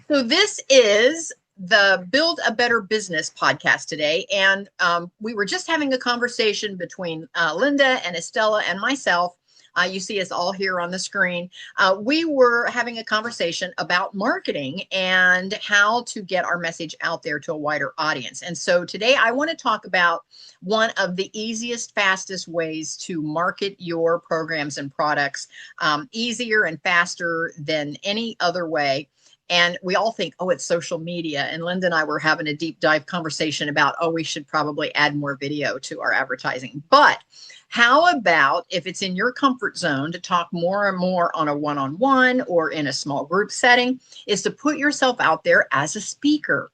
So this is the Build a Better Business podcast today. And we were just having a conversation between Linda and Estella and myself. You see us all here on the screen. We were having a conversation about marketing and how to get our message out there to a wider audience. And so today I want to talk about one of the easiest, fastest ways to market your programs and products, easier and faster than any other way. And we all think, oh, it's social media. And Linda and I were having a deep dive conversation about, oh, we should probably add more video to our advertising. But how about if it's in your comfort zone to talk more and more on a one-on-one or in a small group setting, is to put yourself out there as a speaker.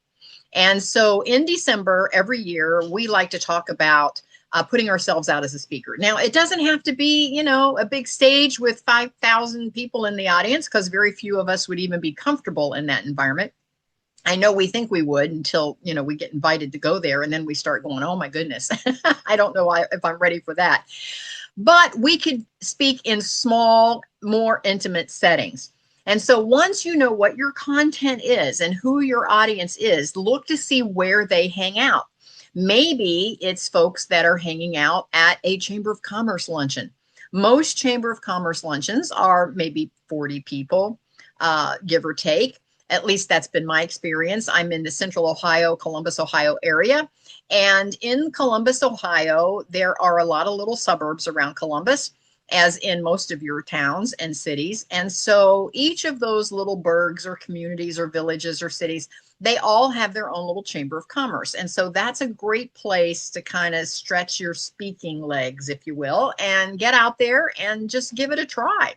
And so in December every year, we like to talk about putting ourselves out as a speaker. Now, it doesn't have to be, a big stage with 5,000 people in the audience, because very few of us would even be comfortable in that environment. I know we think we would until, we get invited to go there. And then we start going, oh my goodness, I don't know if I'm ready for that. But we could speak in small, more intimate settings. And so once you know what your content is and who your audience is, look to see where they hang out. Maybe it's folks that are hanging out at a Chamber of Commerce luncheon. Most Chamber of Commerce luncheons are maybe 40 people, give or take. At least that's been my experience. I'm in the Central Ohio, Columbus, Ohio area. And in Columbus, Ohio, there are a lot of little suburbs around Columbus, as in most of your towns and cities. And so each of those little burgs or communities or villages or cities, they all have their own little Chamber of Commerce. And so that's a great place to kind of stretch your speaking legs, if you will, and get out there and just give it a try.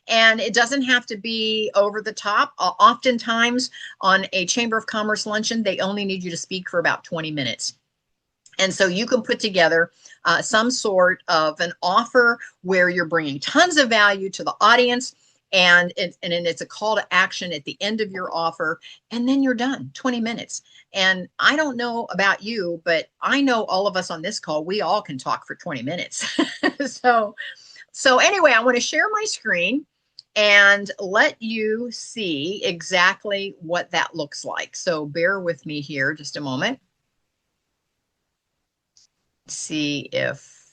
And it doesn't have to be over the top. Oftentimes on a Chamber of Commerce luncheon, they only need you to speak for about 20 minutes. And so you can put together some sort of an offer where you're bringing tons of value to the audience, and it's a call to action at the end of your offer, and then you're done. 20 minutes. And I don't know about you, but I know all of us on this call, we all can talk for 20 minutes. So anyway, I want to share my screen and let you see exactly what that looks like. So bear with me here just a moment. See if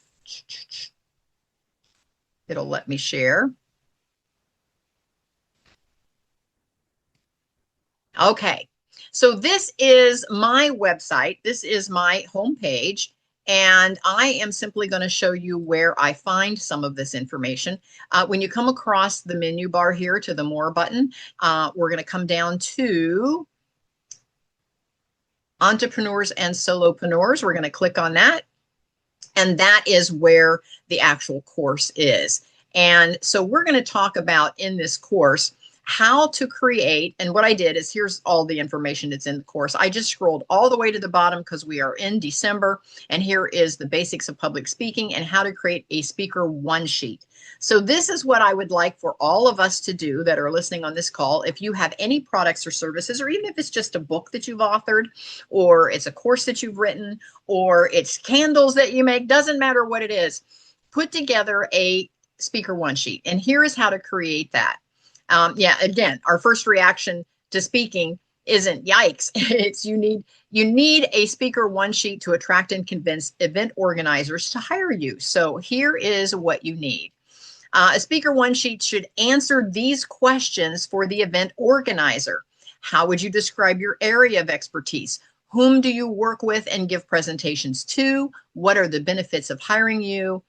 it'll let me share. Okay, so this is my website. This is my homepage, and I am simply going to show you where I find some of this information. When you come across the menu bar here to the More button, we're going to come down to Entrepreneurs and Solopreneurs. We're going to click on that. And that is where the actual course is. And so we're going to talk about in this course how to create. And what I did is, here's all the information that's in the course. I just scrolled all the way to the bottom because we are in December. And here is the basics of public speaking and how to create a speaker one sheet. So this is what I would like for all of us to do that are listening on this call. If you have any products or services, or even if it's just a book that you've authored, or it's a course that you've written, or it's candles that you make, doesn't matter what it is, put together a speaker one sheet. And here is how to create that. Again, our first reaction to speaking isn't yikes. It's you need a speaker one sheet to attract and convince event organizers to hire you. So here is what you need. A speaker one sheet should answer these questions for the event organizer. How would you describe your area of expertise? Whom do you work with and give presentations to? What are the benefits of hiring you?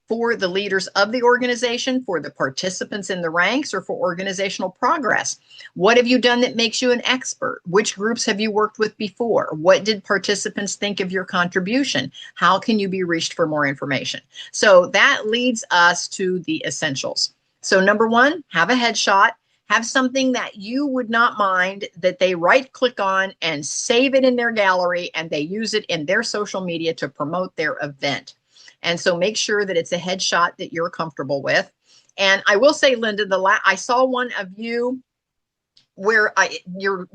For the leaders of the organization, for the participants in the ranks, or for organizational progress? What have you done that makes you an expert? Which groups have you worked with before? What did participants think of your contribution? How can you be reached for more information? So that leads us to the essentials. So number one, have a headshot. Have something that you would not mind that they right click on and save it in their gallery, and they use it in their social media to promote their event. And so make sure that it's a headshot that you're comfortable with. And I will say, Linda, I saw one of you where you're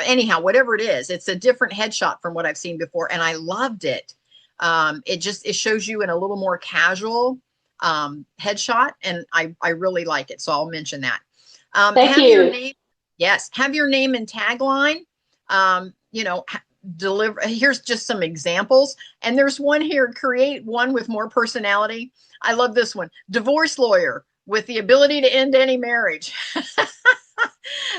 anyhow, whatever it is, it's a different headshot from what I've seen before, and I loved it. It shows you in a little more casual headshot, and I really like it. So I'll mention that. Thank Have you. your name. Yes. Have your name and tagline. You know, deliver. Here's just some examples. And there's one here, create one with more personality. I love this one. Divorce lawyer with the ability to end any marriage.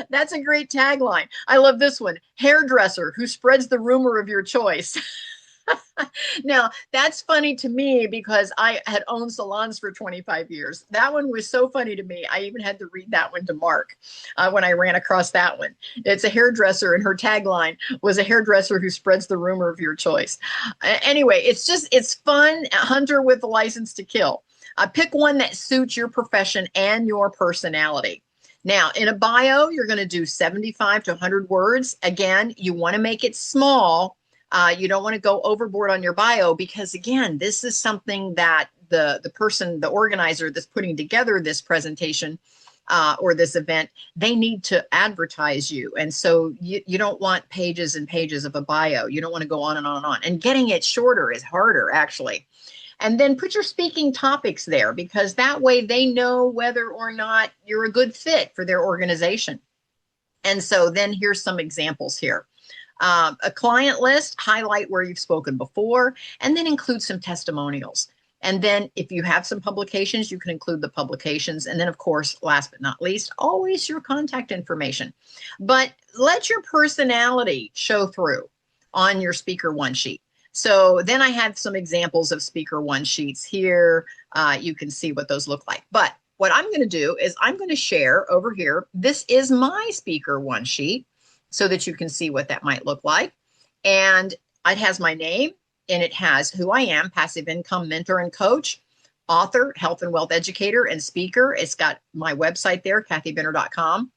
That's a great tagline. I love this one. Hairdresser who spreads the rumor of your choice. Now, that's funny to me because I had owned salons for 25 years. That one was so funny to me. I even had to read that one to Mark when I ran across that one. It's a hairdresser, and her tagline was a hairdresser who spreads the rumor of your choice. Anyway, it's fun. A hunter with a license to kill. Pick one that suits your profession and your personality. Now, in a bio, you're going to do 75 to 100 words. Again, you want to make it small. You don't want to go overboard on your bio because, again, this is something that the person, the organizer that's putting together this presentation or this event, they need to advertise you. And so you don't want pages and pages of a bio. You don't want to go on and on and on. And getting it shorter is harder, actually. And then put your speaking topics there because that way they know whether or not you're a good fit for their organization. And so then here's some examples here. A client list, highlight where you've spoken before, and then include some testimonials. And then if you have some publications, you can include the publications. And then, of course, last but not least, always your contact information. But let your personality show through on your speaker one sheet. So then I have some examples of speaker one sheets here. You can see what those look like. But what I'm going to do is I'm going to share over here. This is my speaker one sheet so that you can see what that might look like. And it has my name and it has who I am, passive income mentor and coach, author, health and wealth educator and speaker. It's got my website there, kathybenner.com.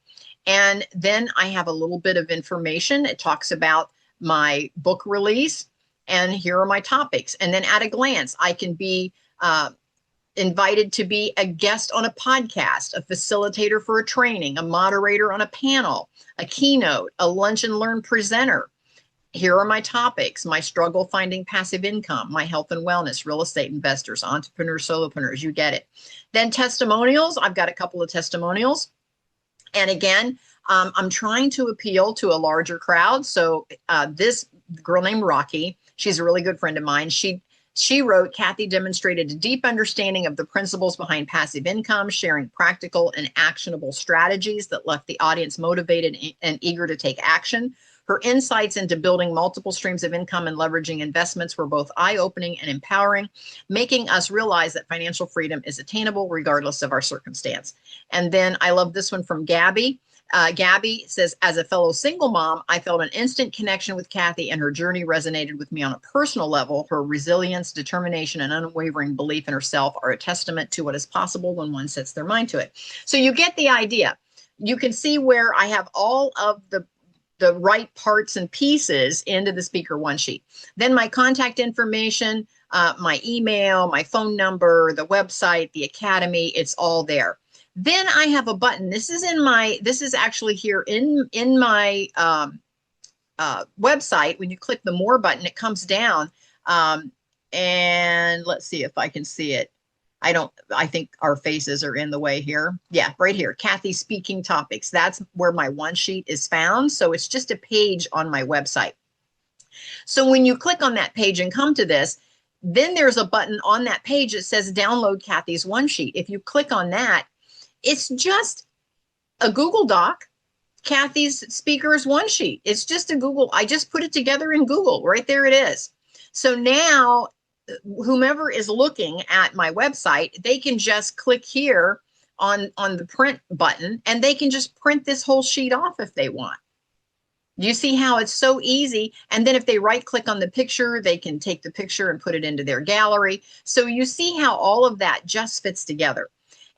And then I have a little bit of information. It talks about my book release. And here are my topics. And then at a glance, I can be invited to be a guest on a podcast, a facilitator for a training, a moderator on a panel, a keynote, a lunch and learn presenter. Here are my topics: my struggle finding passive income, my health and wellness, real estate investors, entrepreneurs, solopreneurs, you get it. Then testimonials. I've got a couple of testimonials. And again, I'm trying to appeal to a larger crowd. So this girl named Rocky, she's a really good friend of mine. She wrote, Kathy demonstrated a deep understanding of the principles behind passive income, sharing practical and actionable strategies that left the audience motivated and eager to take action. Her insights into building multiple streams of income and leveraging investments were both eye-opening and empowering, making us realize that financial freedom is attainable regardless of our circumstance. And then I love this one from Gabby. Gabby says, as a fellow single mom, I felt an instant connection with Kathy, and her journey resonated with me on a personal level. Her resilience, determination, and unwavering belief in herself are a testament to what is possible when one sets their mind to it. So you get the idea. You can see where I have all of the right parts and pieces into the speaker one sheet. Then my contact information, my email, my phone number, the website, the academy, it's all there. Then I have a button. This is actually here in my website. When you click the more button, it comes down. And let's see if I can see it. I think our faces are in the way here. Yeah, right here, Kathy speaking topics. That's where my one sheet is found. So it's just a page on my website. So when you click on that page and come to this, then there's a button on that page that says download Kathy's one sheet. If you click on that, it's just a Google Doc, Kathy's speakers one sheet. It's just a Google. I just put it together in Google. Right there it is. So now whomever is looking at my website, they can just click here on the print button and they can just print this whole sheet off if they want. You see how it's so easy? And then if they right click on the picture, they can take the picture and put it into their gallery. So you see how all of that just fits together.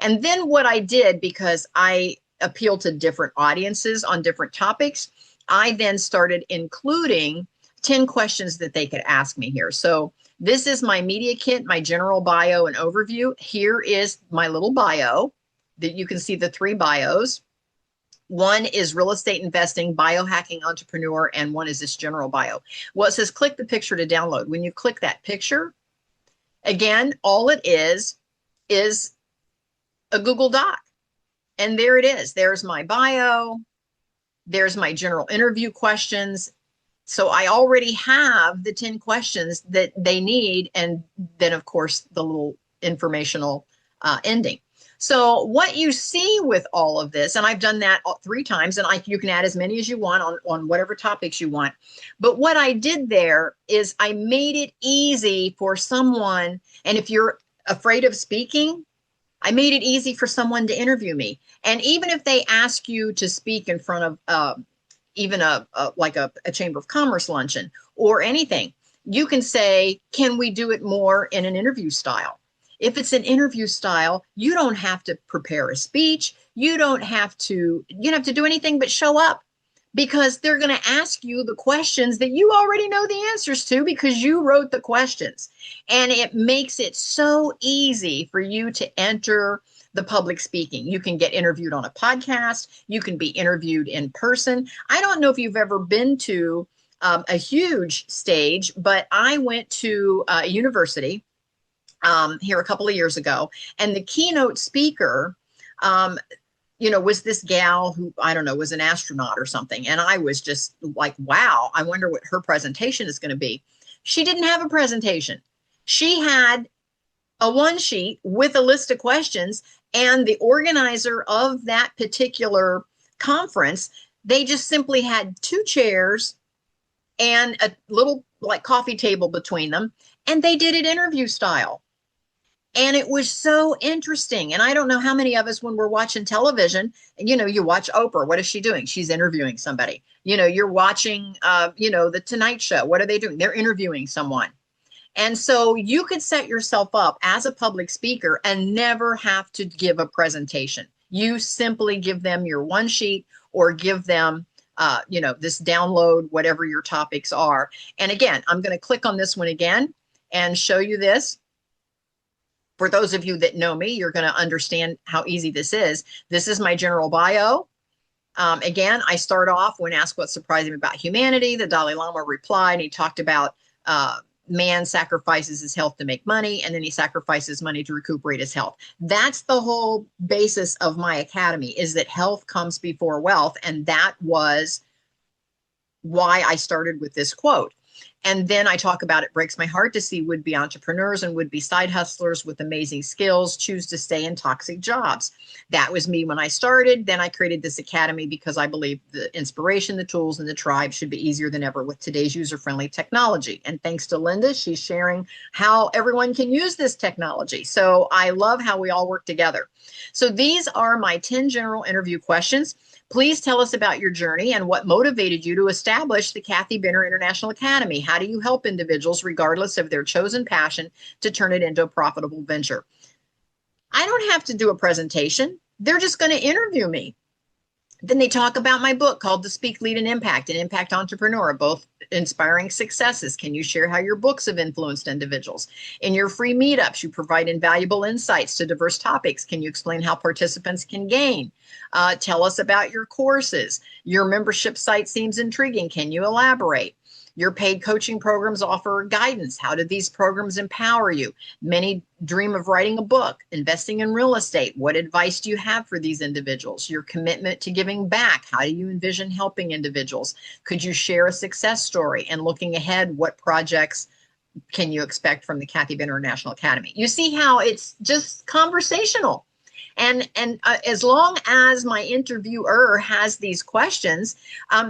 And then what I did, because I appeal to different audiences on different topics, I then started including 10 questions that they could ask me here. So this is my media kit, my general bio and overview. Here is my little bio that you can see the 3 bios. One is real estate investing, biohacking entrepreneur, and one is this general bio. Well, it says click the picture to download. When you click that picture, again, all it is a Google Doc. And there it is. There's my bio. There's my general interview questions. So I already have the 10 questions that they need. And then, of course, the little informational ending. So what you see with all of this, and I've done that 3 times, and you can add as many as you want on whatever topics you want. But what I did there is I made it easy for someone, and if you're afraid of speaking, I made it easy for someone to interview me. And even if they ask you to speak in front of even a Chamber of Commerce luncheon or anything, you can say, can we do it more in an interview style? If it's an interview style, you don't have to prepare a speech. You don't have to do anything but show up, because they're going to ask you the questions that you already know the answers to because you wrote the questions. And it makes it so easy for you to enter the public speaking. You can get interviewed on a podcast. You can be interviewed in person. I don't know if you've ever been to a huge stage, but I went to a university here a couple of years ago, and the keynote speaker, was this gal who, I don't know, was an astronaut or something. And I was just like, wow, I wonder what her presentation is going to be. She didn't have a presentation. She had a one sheet with a list of questions, and the organizer of that particular conference, they just simply had 2 chairs and a little like coffee table between them, and they did it interview style. And it was so interesting. And I don't know how many of us, when we're watching television, you watch Oprah. What is she doing? She's interviewing somebody. You're watching, the Tonight Show. What are they doing? They're interviewing someone. And so you could set yourself up as a public speaker and never have to give a presentation. You simply give them your one sheet, or give them, this download, whatever your topics are. And again, I'm going to click on this one again and show you this. For those of you that know me, you're going to understand how easy this is. This is my general bio. Again, I start off when asked what surprised him about humanity. The Dalai Lama replied, and he talked about man sacrifices his health to make money, and then he sacrifices money to recuperate his health. That's the whole basis of my academy, is that health comes before wealth. And that was why I started with this quote. And then I talk about it breaks my heart to see would-be entrepreneurs and would-be side hustlers with amazing skills choose to stay in toxic jobs. That was me when I started. Then I created this academy because I believe the inspiration, the tools, and the tribe should be easier than ever with today's user-friendly technology. And thanks to Linda, she's sharing how everyone can use this technology. So I love how we all work together. So these are my 10 general interview questions. Please tell us about your journey and what motivated you to establish the Kathy Benner International Academy. How do you help individuals, regardless of their chosen passion, to turn it into a profitable venture? I don't have to do a presentation. They're just going to interview me. Then they talk about my book called The Speak, Lead, and Impact Entrepreneur, both inspiring successes. Can you share how your books have influenced individuals? In your free meetups, you provide invaluable insights to diverse topics. Can you explain how participants can gain? Tell us about your courses. Your membership site seems intriguing. Can you elaborate? Your paid coaching programs offer guidance. How do these programs empower you? Many dream of writing a book, investing in real estate. What advice do you have for these individuals? Your commitment to giving back. How do you envision helping individuals? Could you share a success story? And looking ahead, what projects can you expect from the Kathy Benner International Academy? You see how it's just conversational. And as long as my interviewer has these questions,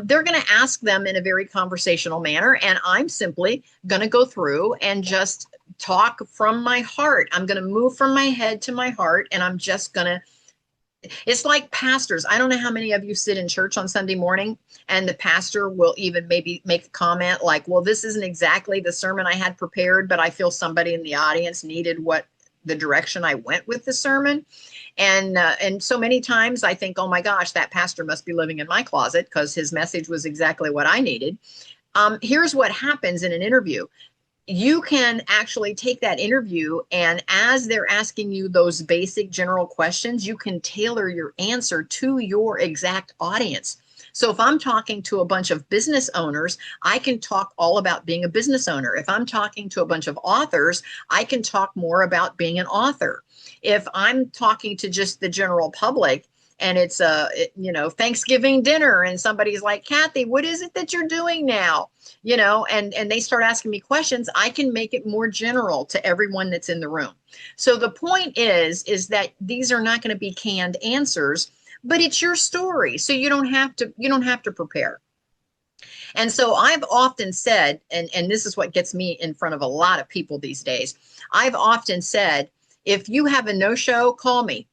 they're going to ask them in a very conversational manner. And I'm simply going to go through and just talk from my heart. I'm going to move from my head to my heart. And I'm just going to, it's like pastors. I don't know how many of you sit in church on Sunday morning, and the pastor will even maybe make a comment like, well, this isn't exactly the sermon I had prepared, but I feel somebody in the audience needed the direction I went with the sermon. And so many times I think, oh my gosh, that pastor must be living in my closet because his message was exactly what I needed. Here's what happens in an interview. You can actually take that interview, and as they're asking you those basic general questions, you can tailor your answer to your exact audience. So if I'm talking to a bunch of business owners, I can talk all about being a business owner. If I'm talking to a bunch of authors, I can talk more about being an author. If I'm talking to just the general public and it's Thanksgiving dinner, and somebody's like, Kathy, what is it that you're doing now? And they start asking me questions, I can make it more general to everyone that's in the room. So the point is that these are not going to be canned answers, but it's your story. So you don't have to prepare. And so I've often said, and this is what gets me in front of a lot of people these days, I've often said, if you have a no-show, call me,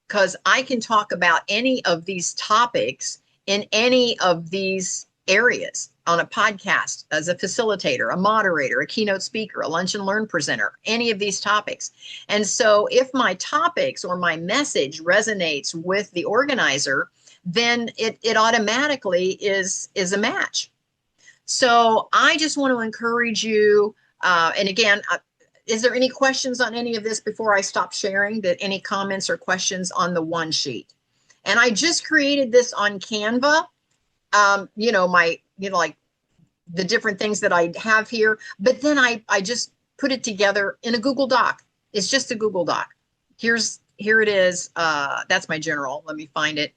because I can talk about any of these topics in any of these areas on a podcast, as a facilitator, a moderator, a keynote speaker, a lunch and learn presenter, any of these topics. And so if my topics or my message resonates with the organizer, then it automatically is a match. So I just want to encourage you. And again, is there any questions on any of this before I stop sharing? That any comments or questions on the one sheet? And I just created this on Canva. Like the different things that I have here. But then I just put it together in a Google Doc. It's just a Google Doc. Here it is. That's my general. Let me find it.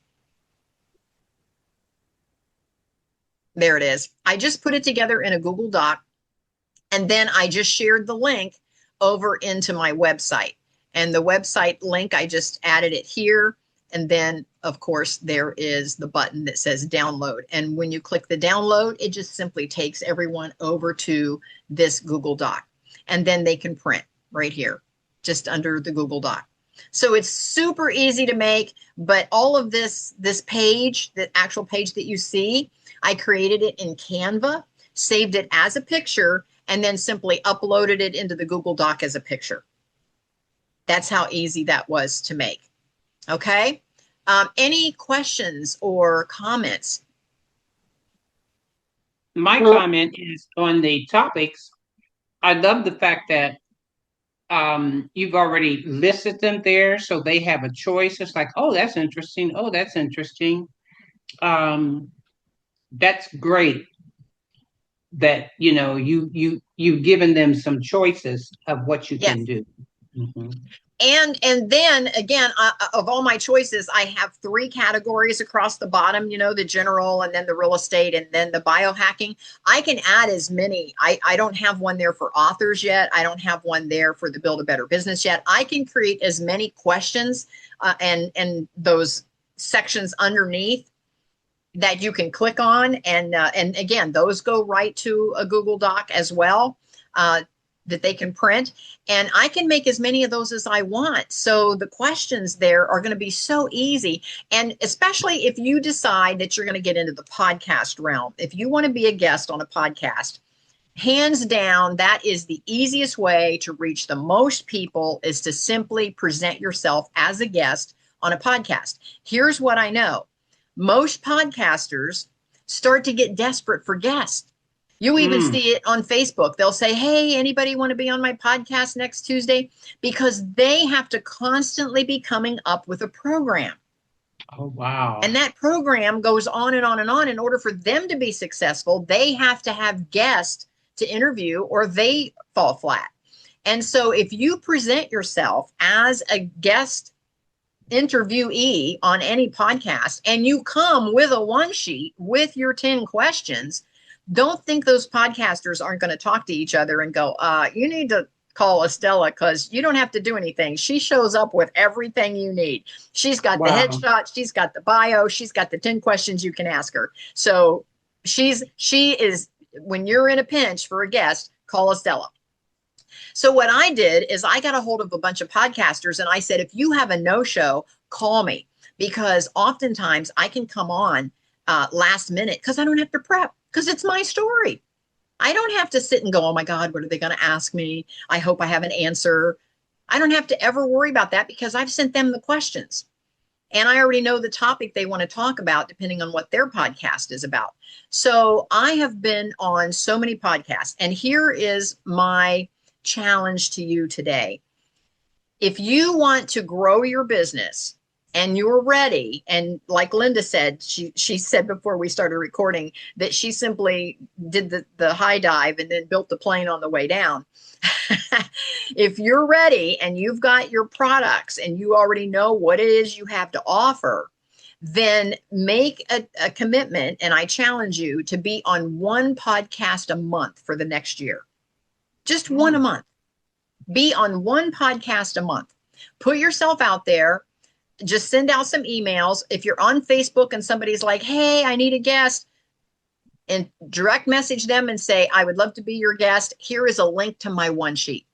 There it is. I just put it together in a Google Doc, and then I just shared the link over into my website. And the website link, I just added it here. And then, of course, there is the button that says download. And when you click the download, it just simply takes everyone over to this Google Doc. And then they can print right here, just under the Google Doc. So it's super easy to make, but all of this page, the actual page that you see, I created it in Canva, saved it as a picture, and then simply uploaded it into the Google Doc as a picture. That's how easy that was to make. Okay. Any questions or comments? My comment is on the topics. I love the fact that you've already listed them there, so they have a choice. It's like, oh, that's interesting. Oh, that's interesting. That's great that you've given them some choices of what you Yes. can do. Mm-hmm. And then again, of all my choices, I have 3 categories across the bottom, the general, and then the real estate, and then the biohacking. I can add as many. I don't have one there for authors yet. I don't have one there for the Build a Better Business yet. I can create as many questions and those sections underneath that you can click on. And again, those go right to a Google Doc as well. That they can print, and I can make as many of those as I want. So the questions there are going to be so easy. And especially if you decide that you're going to get into the podcast realm, if you want to be a guest on a podcast, hands down, that is the easiest way to reach the most people, is to simply present yourself as a guest on a podcast. Here's what I know. Most podcasters start to get desperate for guests. You even see it on Facebook. They'll say, hey, anybody want to be on my podcast next Tuesday? Because they have to constantly be coming up with a program. Oh, wow. And that program goes on and on and on. In order for them to be successful, they have to have guests to interview, or they fall flat. And so if you present yourself as a guest interviewee on any podcast, and you come with a one sheet with your 10 questions, don't think those podcasters aren't going to talk to each other and go, you need to call Estella, because you don't have to do anything. She shows up with everything you need. She's got the headshot. She's got the bio. She's got the 10 questions you can ask her. So she is, when you're in a pinch for a guest, call Estella. So what I did is I got a hold of a bunch of podcasters, and I said, if you have a no-show, call me, because oftentimes I can come on last minute because I don't have to prep, because it's my story. I don't have to sit and go, oh my God, what are they going to ask me? I hope I have an answer. I don't have to ever worry about that, because I've sent them the questions. And I already know the topic they want to talk about, depending on what their podcast is about. So I have been on so many podcasts. And here is my challenge to you today. If you want to grow your business and you're ready, and like Linda said, she said before we started recording that she simply did the high dive and then built the plane on the way down. If you're ready and you've got your products and you already know what it is you have to offer, then make a commitment. And I challenge you to be on one podcast a month for the next year. Just one a month. Be on one podcast a month. Put yourself out there. Just send out some emails. If you're on Facebook and somebody's like, hey, I need a guest, and direct message them and say, I would love to be your guest. Here is a link to my one sheet.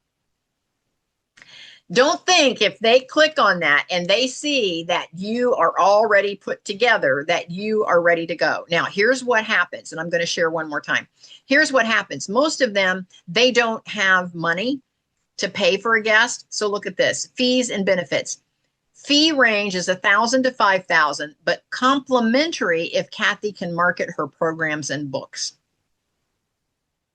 Don't think if they click on that and they see that you are already put together, that you are ready to go. Now, here's what happens, and I'm going to share one more time. Here's what happens. Most of them, they don't have money to pay for a guest. So look at this, fees and benefits. Fee range is $1,000 to $5,000, but complimentary if Kathy can market her programs and books.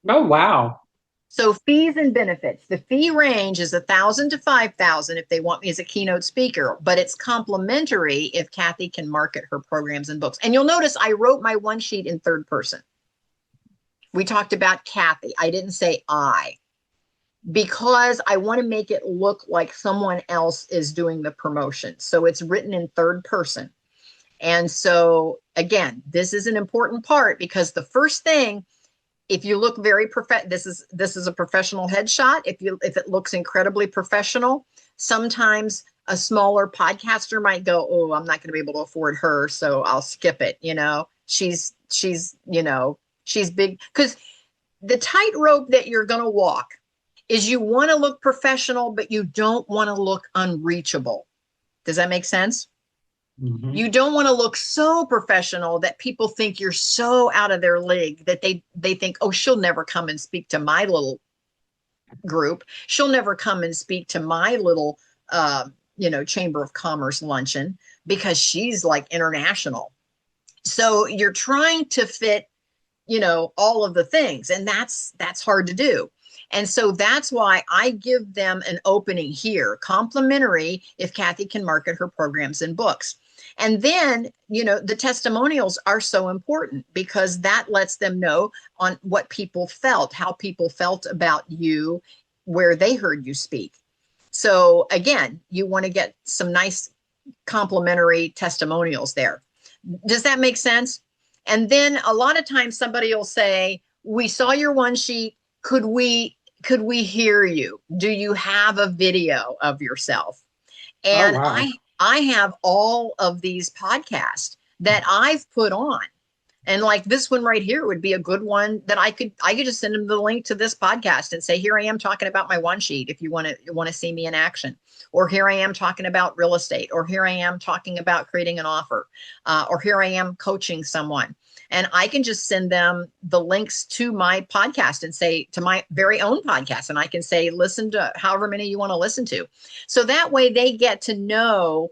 Oh, wow. So fees and benefits, the fee range is $1,000 to $5,000 if they want me as a keynote speaker, but it's complimentary if Kathy can market her programs and books. And you'll notice I wrote my one sheet in third person. We talked about Kathy. I didn't say I, because I want to make it look like someone else is doing the promotion. So it's written in third person. And so again, this is an important part, because the first thing, if you look very this is a professional headshot. If it looks incredibly professional, sometimes a smaller podcaster might go, oh, I'm not going to be able to afford her, so I'll skip it. She's big. Because the tightrope that you're going to walk is you want to look professional, but you don't want to look unreachable. Does that make sense? Mm-hmm. You don't want to look so professional that people think you're so out of their league that they think, oh, she'll never come and speak to my little group. She'll never come and speak to my little, Chamber of Commerce luncheon, because she's like international. So you're trying to fit, all of the things, and that's hard to do. And so that's why I give them an opening here, complimentary if Kathy can market her programs and books. And then, the testimonials are so important, because that lets them know on what people felt, how people felt about you, where they heard you speak. So again, you want to get some nice complimentary testimonials there. Does that make sense? And then a lot of times somebody will say, we saw your one sheet. Could we hear you? Do you have a video of yourself? And I have all of these podcasts that I've put on. And like this one right here would be a good one that I could just send them the link to this podcast and say, here I am talking about my one sheet if you want to see me in action. Or here I am talking about real estate, or here I am talking about creating an offer, or here I am coaching someone. And I can just send them the links to my podcast and say, to my very own podcast. And I can say, listen to however many you want to listen to. So that way they get to know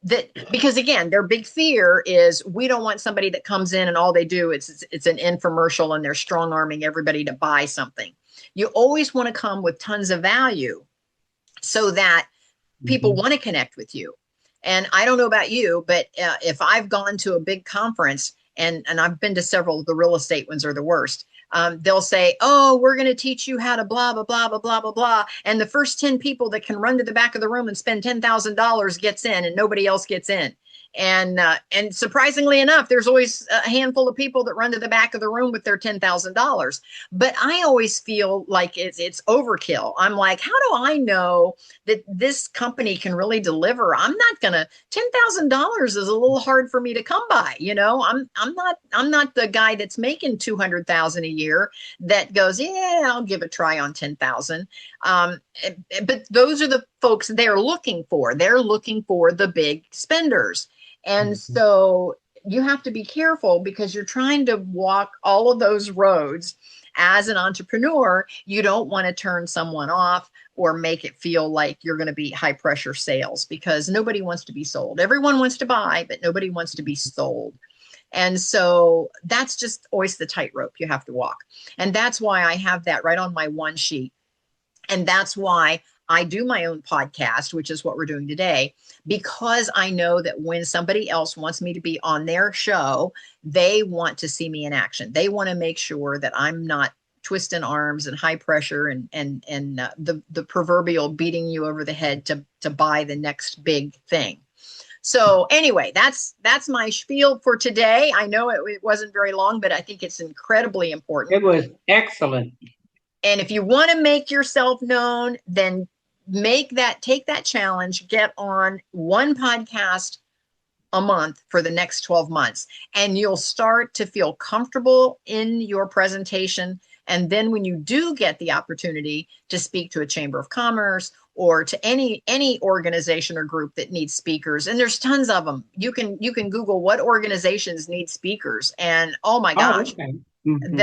that, because again, their big fear is we don't want somebody that comes in and all they do, it's an infomercial and they're strong arming everybody to buy something. You always want to come with tons of value so that people want to connect with you. And I don't know about you, but if I've gone to a big conference, and I've been to several of the real estate ones are the worst. They'll say, oh, we're going to teach you how to blah, blah, blah, blah, blah, blah, blah. And the first 10 people that can run to the back of the room and spend $10,000 gets in, and nobody else gets in. And surprisingly enough, there's always a handful of people that run to the back of the room with their $10,000. But I always feel like it's overkill. I'm like, how do I know that this company can really deliver? I'm not gonna. $10,000 is a little hard for me to come by. I'm not the guy that's making $200,000 a year that goes, yeah, I'll give a try on 10,000. But those are the folks they're looking for. They're looking for the big spenders. And so you have to be careful, because you're trying to walk all of those roads as an entrepreneur. You don't want to turn someone off or make it feel like you're going to be high pressure sales, because nobody wants to be sold. Everyone wants to buy, but nobody wants to be sold. And so that's just always the tightrope you have to walk. And that's why I have that right on my one sheet. And that's why I do my own podcast, which is what we're doing today, because I know that when somebody else wants me to be on their show, they want to see me in action. They want to make sure that I'm not twisting arms and high pressure and the proverbial beating you over the head to buy the next big thing. So anyway, that's my spiel for today. I know it wasn't very long, but I think it's incredibly important. It was excellent. And if you want to make yourself known, then take that challenge, get on one podcast a month for the next 12 months, and you'll start to feel comfortable in your presentation. And then when you do get the opportunity to speak to a chamber of commerce or to any organization or group that needs speakers, and there's tons of them, you can Google what organizations need speakers, and oh my gosh, okay. Mm-hmm.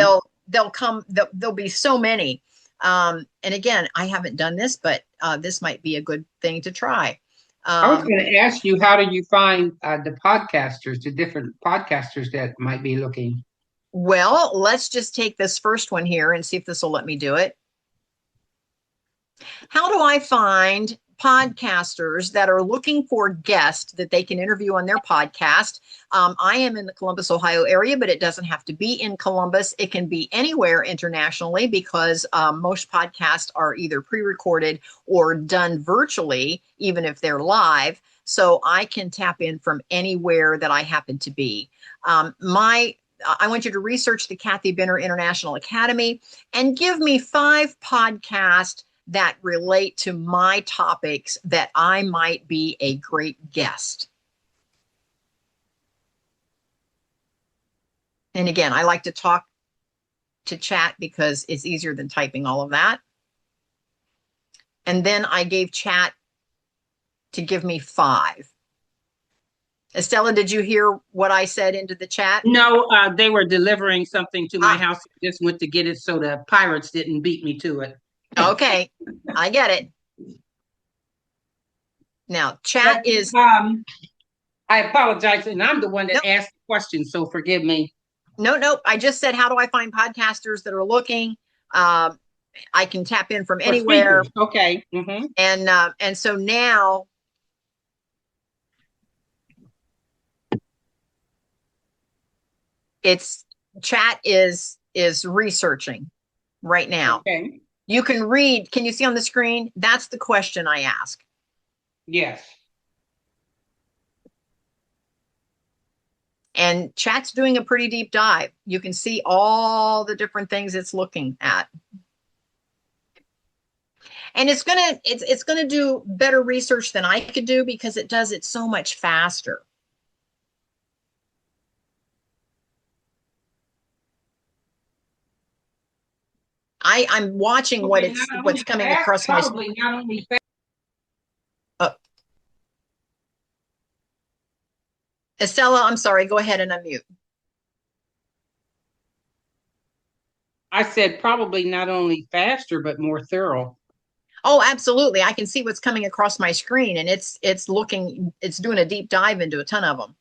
they'll come, there'll be so many. And again, I haven't done this, but this might be a good thing to try. I was going to ask you, how do you find the different podcasters that might be looking? Well, let's just take this first one here and see if this will let me do it. How do I find podcasters that are looking for guests that they can interview on their podcast? I am in the Columbus, Ohio area, but it doesn't have to be in Columbus. It can be anywhere internationally, because most podcasts are either pre-recorded or done virtually, even if they're live. So I can tap in from anywhere that I happen to be. I want you to research the Kathy Benner International Academy and give me 5 podcasts that relate to my topics that I might be a great guest. And again, I like to talk to chat because it's easier than typing all of that. And then I gave chat to give me 5. Estella, did you hear what I said into the chat? No, they were delivering something to my house. I just went to get it so the pirates didn't beat me to it. Okay, I get it. Now, chat is... I apologize, and I'm the one that asked the question, so forgive me. No. I just said, how do I find podcasters that are looking? I can tap in from anywhere. Okay. Mm-hmm. And so now... it's chat is researching right now. Okay. You can read. Can you see on the screen? That's the question I ask. Yes. And chat's doing a pretty deep dive. You can see all the different things it's looking at. And it's gonna do better research than I could do, because it does it so much faster. I'm watching what's coming across my screen. Estella, I'm sorry, go ahead and unmute. I said probably not only faster, but more thorough. Oh, absolutely. I can see what's coming across my screen, and it's doing a deep dive into a ton of them.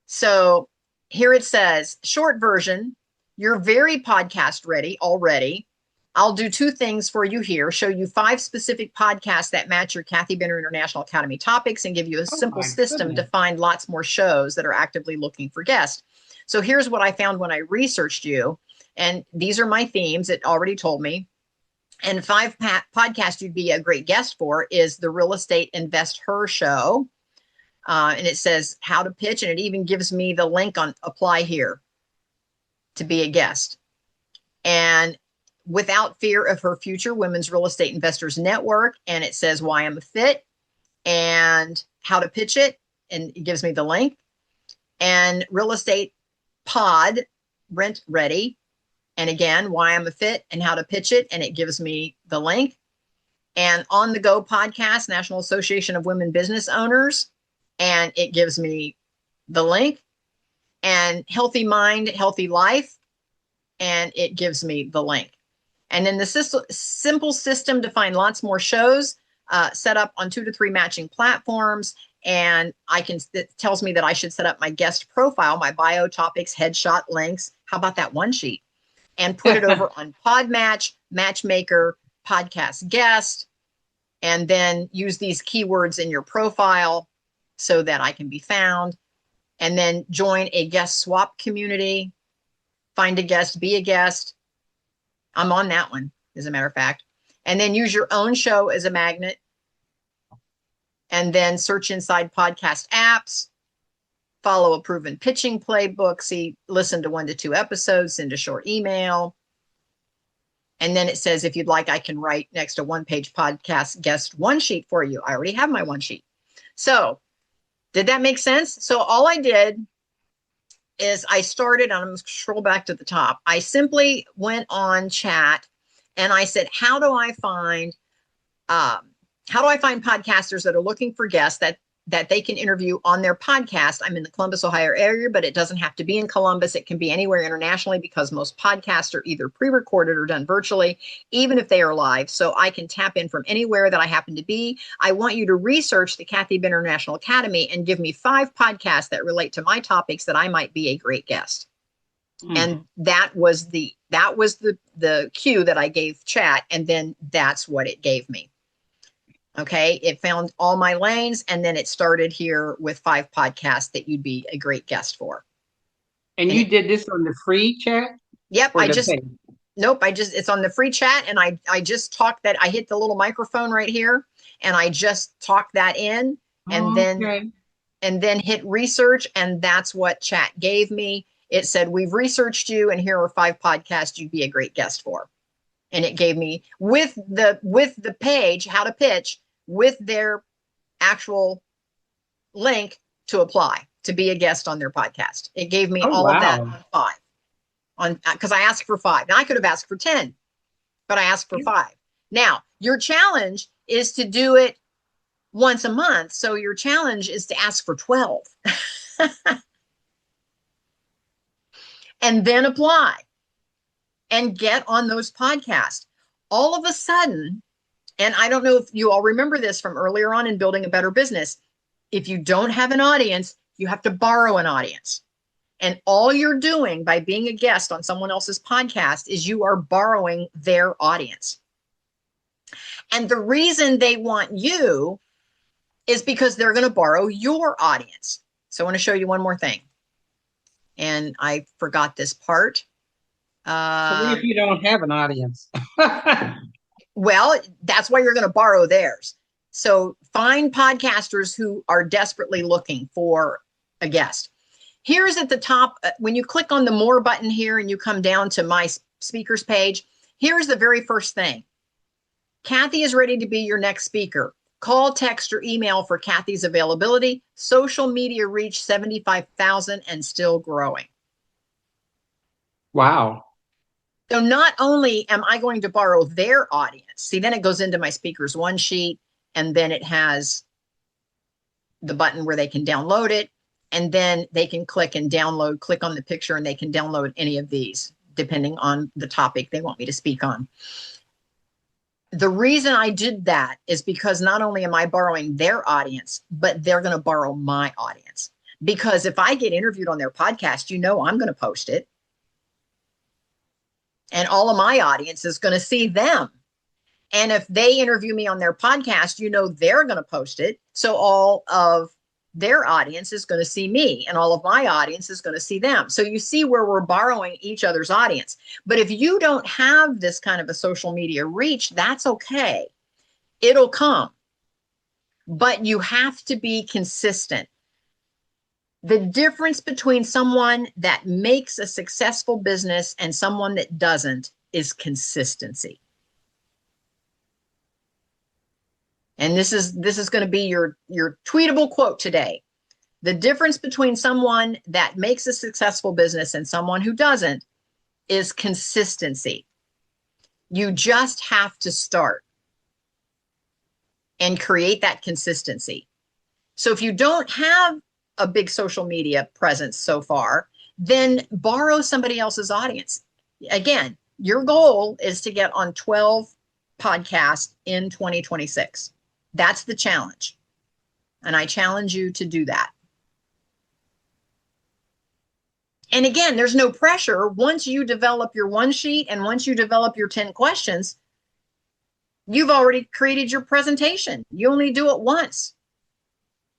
So here it says, short version, you're very podcast ready already. I'll do 2 things for you here: show you 5 specific podcasts that match your Kathy Benner International Academy topics, and give you a simple system to find lots more shows that are actively looking for guests. So here's what I found when I researched you. And these are my themes. It already told me. And 5 podcasts you'd be a great guest for is the Real Estate Invest Her Show. And it says how to pitch, and it even gives me the link on apply here to be a guest. And Without Fear of Her Future, Women's Real Estate Investors Network. And it says why I'm a fit and how to pitch it. And it gives me the link. And Real Estate Pod, Rent Ready. And again, why I'm a fit and how to pitch it. And it gives me the link. And On the Go Podcast, National Association of Women Business Owners. And it gives me the link. And Healthy Mind, Healthy Life. And it gives me the link. And then the simple system to find lots more shows, set up on 2 to 3 matching platforms. And it tells me that I should set up my guest profile, my bio, topics, headshot, links. How about that one sheet? And put it over on Podmatch, Matchmaker, Podcast Guest, and then use these keywords in your profile so that I can be found. And then join a guest swap community, find a guest, be a guest. I'm on that one, as a matter of fact. And then use your own show as a magnet. and then search inside podcast apps, follow a proven pitching playbook, see, listen to 1 to 2 episodes, send a short email. And then it says, if you'd like, I can write next to one-page podcast guest one sheet for you. I already have my one sheet. So did that make sense? So all I did is I started, and I'm going to scroll back to the top. I simply went on chat and I said, how do I find podcasters that are looking for guests that they can interview on their podcast? I'm in the Columbus, Ohio area, but it doesn't have to be in Columbus. It can be anywhere internationally because most podcasts are either pre-recorded or done virtually, even if they are live. So I can tap in from anywhere that I happen to be. I want you to research the Kathy Bibb International Academy and give me 5 podcasts that relate to my topics that I might be a great guest. And that was the cue that I gave chat. And then that's what it gave me. Okay, it found all my lanes, and then it started here with 5 podcasts that you'd be a great guest for. And you did this on the free chat? Yep, it's on the free chat, and I just talked that. I hit the little microphone right here, and I just talked that in, and then hit research, and that's what chat gave me. It said, we've researched you, and here are 5 podcasts you'd be a great guest for. And it gave me with the page, how to pitch, with their actual link to apply to be a guest on their podcast. It gave me all of that on 5, because I asked for 5. Now I could have asked for 10, but I asked for 5. Now your challenge is to do it once a month. So your challenge is to ask for 12 and then apply and get on those podcasts. All of a sudden, and I don't know if you all remember this from earlier on in Building a Better Business, if you don't have an audience, you have to borrow an audience. And all you're doing by being a guest on someone else's podcast is you are borrowing their audience. And the reason they want you is because they're going to borrow your audience. So I want to show you one more thing. And I forgot this part. So what if you don't have an audience? Well, that's why you're going to borrow theirs. So find podcasters who are desperately looking for a guest. Here's at the top, when you click on the more button here and you come down to my speakers page, here's the very first thing. Kathy is ready to be your next speaker. Call, text, or email for Kathy's availability. Social media reach 75,000 and still growing. Wow. So not only am I going to borrow their audience, see, then it goes into my speakers one sheet, and then it has the button where they can download it, and then they can click and download, click on the picture, and they can download any of these, depending on the topic they want me to speak on. The reason I did that is because not only am I borrowing their audience, but they're going to borrow my audience. Because if I get interviewed on their podcast, I'm going to post it. And all of my audience is going to see them. And if they interview me on their podcast, they're going to post it. So all of their audience is going to see me, and all of my audience is going to see them. So you see where we're borrowing each other's audience. But if you don't have this kind of a social media reach, that's okay. It'll come. But you have to be consistent. The difference between someone that makes a successful business and someone that doesn't is consistency. And this is going to be your tweetable quote today. The difference between someone that makes a successful business and someone who doesn't is consistency. You just have to start and create that consistency. So if you don't have a big social media presence so far, then borrow somebody else's audience. Again, your goal is to get on 12 podcasts in 2026. That's the challenge. And I challenge you to do that. And again, there's no pressure. Once you develop your one sheet and once you develop your 10 questions, you've already created your presentation. You only do it once,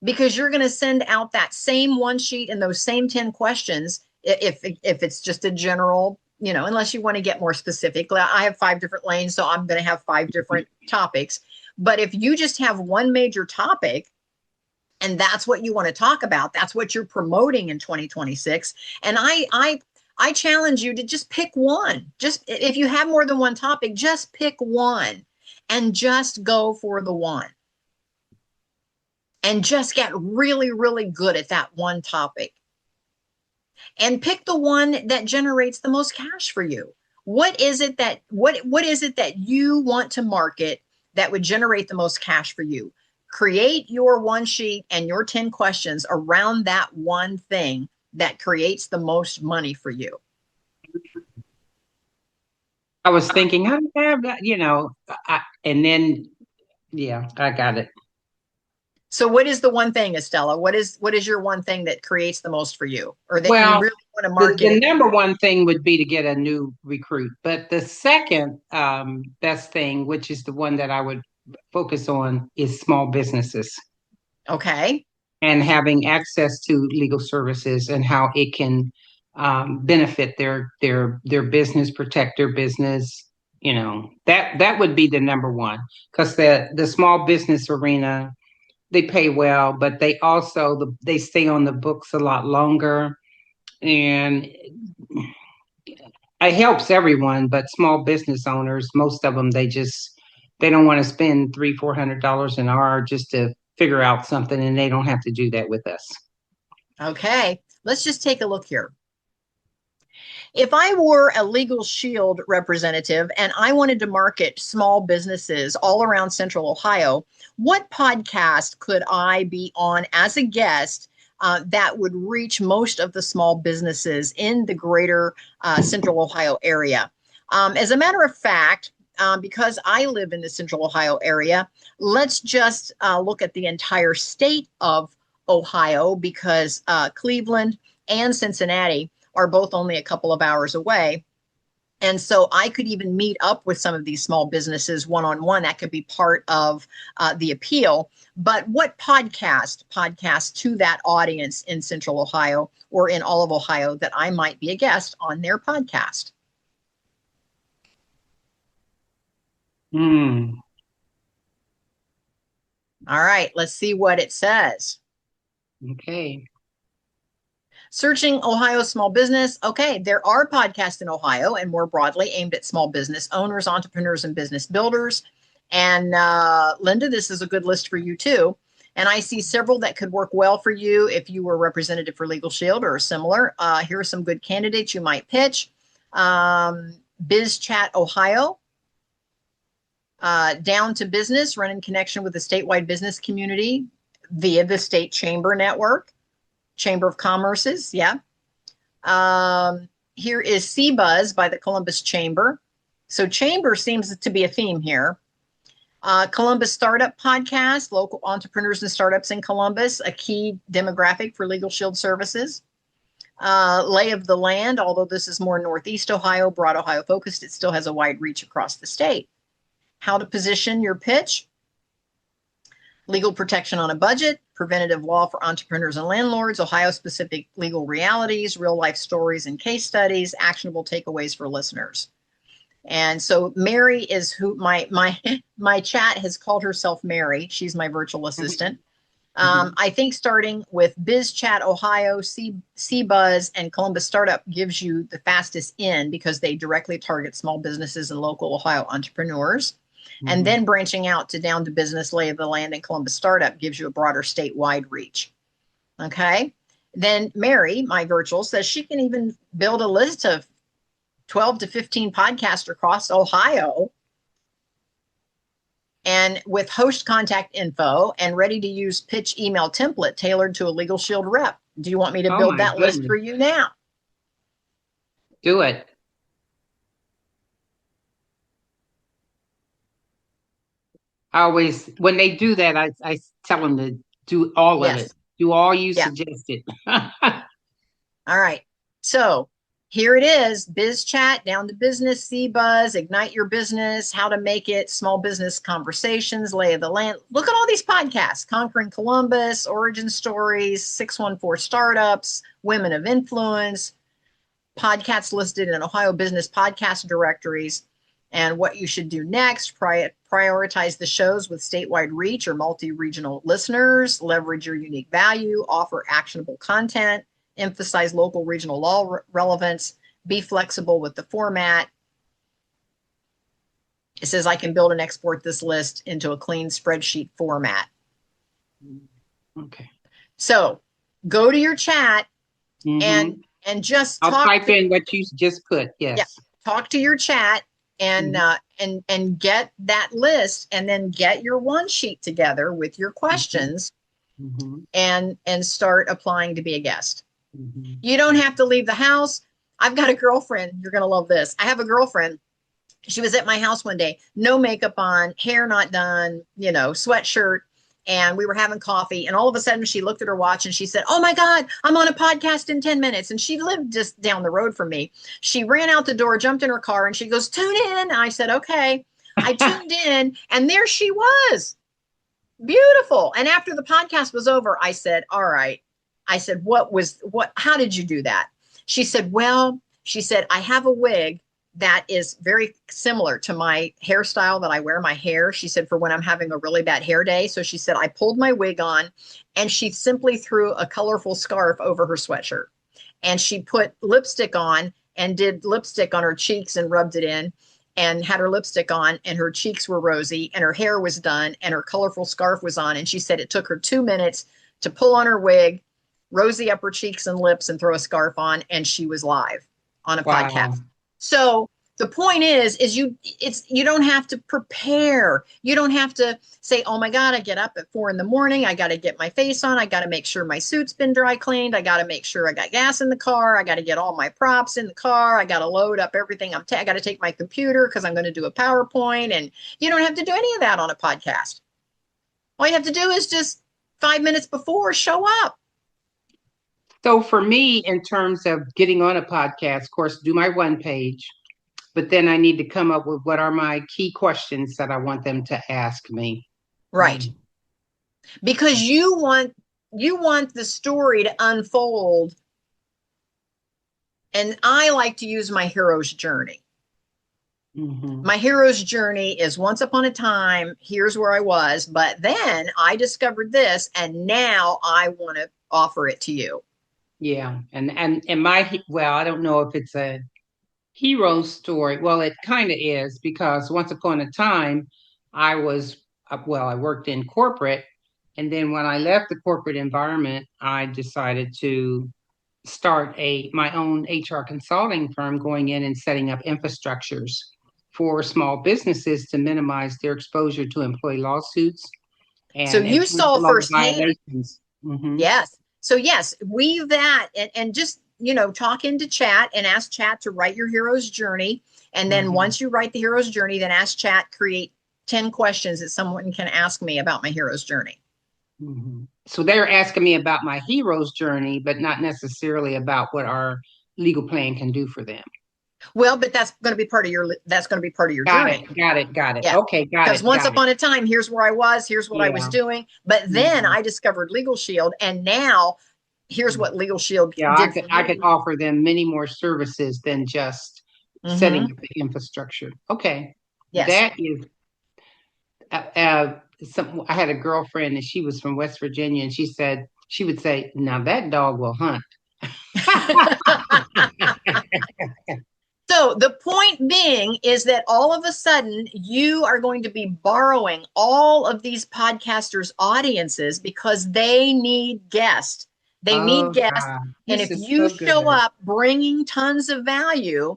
because you're going to send out that same one sheet and those same 10 questions. If it's just a general, unless you want to get more specific. I have 5 different lanes, so I'm going to have 5 different topics. But if you just have one major topic, And that's what you want to talk about. That's what you're promoting in 2026. And I challenge you to just pick one. Just if you have more than one topic, just pick one and just go for the one. And just get really, really good at that one topic. And pick the one that generates the most cash for you. What is it that you want to market that would generate the most cash for you? Create your one sheet and your 10 questions around that one thing that creates the most money for you. I was thinking, I have that, and then, yeah, I got it. So what is the one thing, Estella? What is your one thing that creates the most for you, or that you Well, really want to the market? number one thing would be to get a new recruit. But the second best thing, which is the one that I would focus on, is small businesses Okay. and having access to legal services and how it can benefit their business, protect their business. That would be the number one, because the small business arena, they pay well, but they also they stay on the books a lot longer, and it helps everyone. But small business owners, most of them, they don't want to spend $300-400 an hour just to figure out something, and they don't have to do that with us. Okay. Let's just take a look here. If I were a Legal Shield representative and I wanted to market small businesses all around Central Ohio, what podcast could I be on as a guest that would reach most of the small businesses in the greater Central Ohio area? As a matter of fact, because I live in the Central Ohio area, let's just look at the entire state of Ohio, because Cleveland and Cincinnati are both only a couple of hours away. And so I could even meet up with some of these small businesses one-on-one. That could be part of the appeal. But what podcast to that audience in Central Ohio or in all of Ohio that I might be a guest on their podcast? Hmm. All right, let's see what it says. Okay. Searching Ohio small business. Okay, there are podcasts in Ohio and more broadly aimed at small business owners, entrepreneurs, and business builders. And Linda, this is a good list for you too. And I see several that could work well for you if you were representative for Legal Shield or similar. Here are some good candidates you might pitch. Biz Chat Ohio, Down to Business, run in connection with the statewide business community via the state chamber network. Chamber of Commerce's, yeah. Here is CBuzz by the Columbus Chamber. So chamber seems to be a theme here. Columbus Startup Podcast, local entrepreneurs and startups in Columbus, a key demographic for Legal Shield services. Lay of the Land, although this is more Northeast Ohio, broad Ohio focused, it still has a wide reach across the state. How to position your pitch. Legal protection on a budget, preventative law for entrepreneurs and landlords, Ohio-specific legal realities, real-life stories and case studies, actionable takeaways for listeners. And so Mary is who my chat has called herself Mary. She's my virtual assistant. I think starting with Biz Chat Ohio, CBuzz, and Columbus Startup gives you the fastest in because they directly target small businesses and local Ohio entrepreneurs. And then branching out to Down to Business, Lay of the Land, and Columbus Startup gives you a broader statewide reach. Okay. Then Mary, my virtual, says she can even build a list of 12 to 15 podcasts across Ohio and with host contact info and ready to use pitch email template tailored to a Legal Shield rep. Do you want me to build that list for you now? Do it. I always, when they do that, I tell them to do all of it. Do all you suggested. All right. So here it is, Biz Chat, Down to Business, CBuzz, Ignite Your Business, How to Make It, Small Business Conversations, Lay of the Land. Look at all these podcasts, Conquering Columbus, Origin Stories, 614 Startups, Women of Influence, podcasts listed in Ohio Business Podcast Directories. and what you should do next. Prioritize the shows with statewide reach or multi-regional listeners, leverage your unique value, offer actionable content, emphasize local regional law relevance, be flexible with the format. It says I can build and export this list into a clean spreadsheet format. Okay. So go to your chat and just I'll type in what you just put. Yes. Yeah, talk to your chat and and get that list, and then get your one sheet together with your questions and start applying to be a guest. You don't have to leave the house. I've got a girlfriend. You're going to love this. I have a girlfriend. She was at my house one day, no makeup on, hair not done, sweatshirt. And we were having coffee, and all of a sudden she looked at her watch and she said, "Oh my God, I'm on a podcast in 10 minutes. And she lived just down the road from me. She ran out the door, jumped in her car, and she goes, "Tune in." I said, "Okay." I tuned in, and there she was. Beautiful. And after the podcast was over, I said, "All right." I said, how did you do that? She said, "I have a wig that is very similar to my hairstyle that I wear my hair." She said, "For when I'm having a really bad hair day." So she said, "I pulled my wig on, and she simply threw a colorful scarf over her sweatshirt. And she put lipstick on and did lipstick on her cheeks and rubbed it in and had her lipstick on, and her cheeks were rosy and her hair was done and her colorful scarf was on." And she said it took her 2 minutes to pull on her wig, rosy up her cheeks and lips, and throw a scarf on. And she was live on a podcast. So the point is you don't have to prepare. You don't have to say, "Oh my God, I get up at 4 a.m. I got to get my face on. I got to make sure my suit's been dry cleaned. I got to make sure I got gas in the car. I got to get all my props in the car. I got to load up everything. I got to take my computer because I'm going to do a PowerPoint." And you don't have to do any of that on a podcast. All you have to do is just 5 minutes before show up. So for me, in terms of getting on a podcast, of course, do my one page, but then I need to come up with what are my key questions that I want them to ask me. Right. Because you want the story to unfold. And I like to use my hero's journey. My hero's journey is once upon a time, here's where I was, but then I discovered this, and now I want to offer it to you. Yeah. And I don't know if it's a hero story. Well, it kind of is, because once upon a time I worked in corporate. And then when I left the corporate environment, I decided to start my own HR consulting firm, going in and setting up infrastructures for small businesses to minimize their exposure to employee lawsuits. And so you saw firsthand. Yes. So yes, weave that and just, talk into chat and ask chat to write your hero's journey. And then once you write the hero's journey, then ask chat, create 10 questions that someone can ask me about my hero's journey. So they're asking me about my hero's journey, but not necessarily about what our legal plan can do for them. Well, but that's going to be part of your journey. Got it. Yeah. Okay, got it. Because once upon a time, here's where I was, here's what I was doing. But then I discovered Legal Shield, and now here's what Legal Shield did. I could offer them many more services than just setting up the infrastructure. Okay. Yes. That is I had a girlfriend, and she was from West Virginia, and she would say, "Now that dog will hunt." So the point being is that all of a sudden you are going to be borrowing all of these podcasters' audiences because they need guests. They need guests. And if you show up bringing tons of value,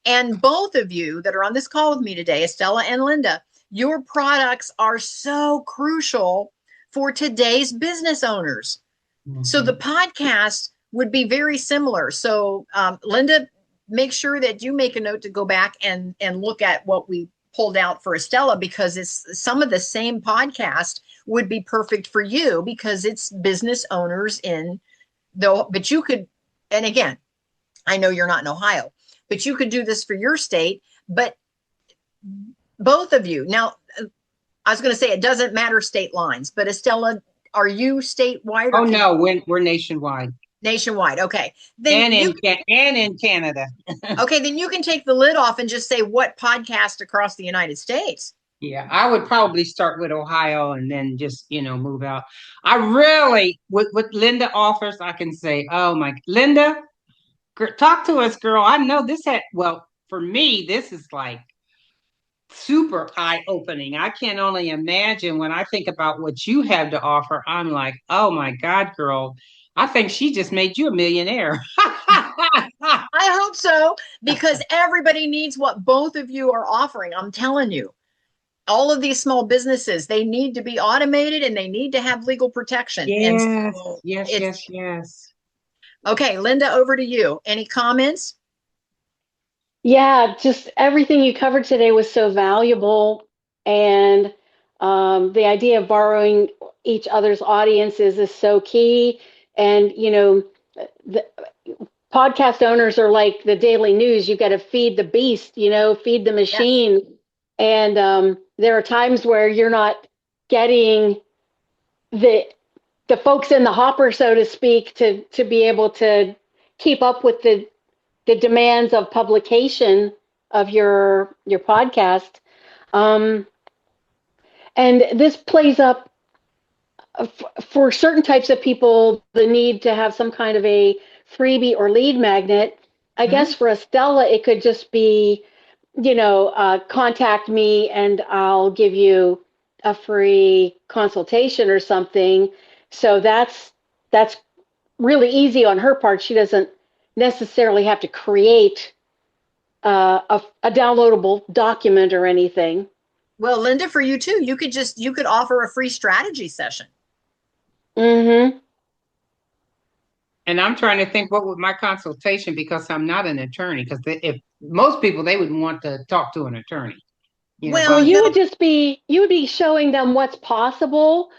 and both of you that are on this call with me today, Estella and Linda, your products are so crucial for today's business owners. So the podcast would be very similar. So Linda, make sure that you make a note to go back and look at what we pulled out for Estella, because it's some of the same podcast would be perfect for you because it's business owners but you could, and again, I know you're not in Ohio, but you could do this for your state, but both of you. Now, I was going to say it doesn't matter state lines, but Estella, are you statewide? Oh, no, we're nationwide. Nationwide. Okay. Then and you in Canada. okay, then you can take the lid off and just say what podcast across the United States. Yeah, I would probably start with Ohio and then just, move out. I really, what Linda offers, I can say, oh my, Linda, talk to us, girl. I know this well, for me, this is like super eye-opening. I can only imagine when I think about what you have to offer. I'm like, oh my God, girl, I think she just made you a millionaire. I hope so, because everybody needs what both of you are offering. I'm telling you, all of these small businesses, they need to be automated and they need to have legal protection. And Yes, so yes, it's yes, yes. okay. Linda, over to you. Any comments? Yeah, just everything you covered today was so valuable. And the idea of borrowing each other's audiences is so key. And, the podcast owners are like the daily news. You got to feed the beast, feed the Yes. machine. And there are times where you're not getting the folks in the hopper, so to speak, to be able to keep up with the demands of publication of your podcast. Um, and this plays up for certain types of people the need to have some kind of a freebie or lead magnet. I Mm-hmm. guess for Estella, it could just be, contact me and I'll give you a free consultation or something. So that's really easy on her part. She doesn't necessarily have to create a downloadable document or anything. Well, Linda, for you too, you could offer a free strategy session. Mm-hmm. And I'm trying to think what would my consultation, because I'm not an attorney, because if most people, they would want to talk to an attorney, Well, Well, but you would just be you would be showing them what's possible.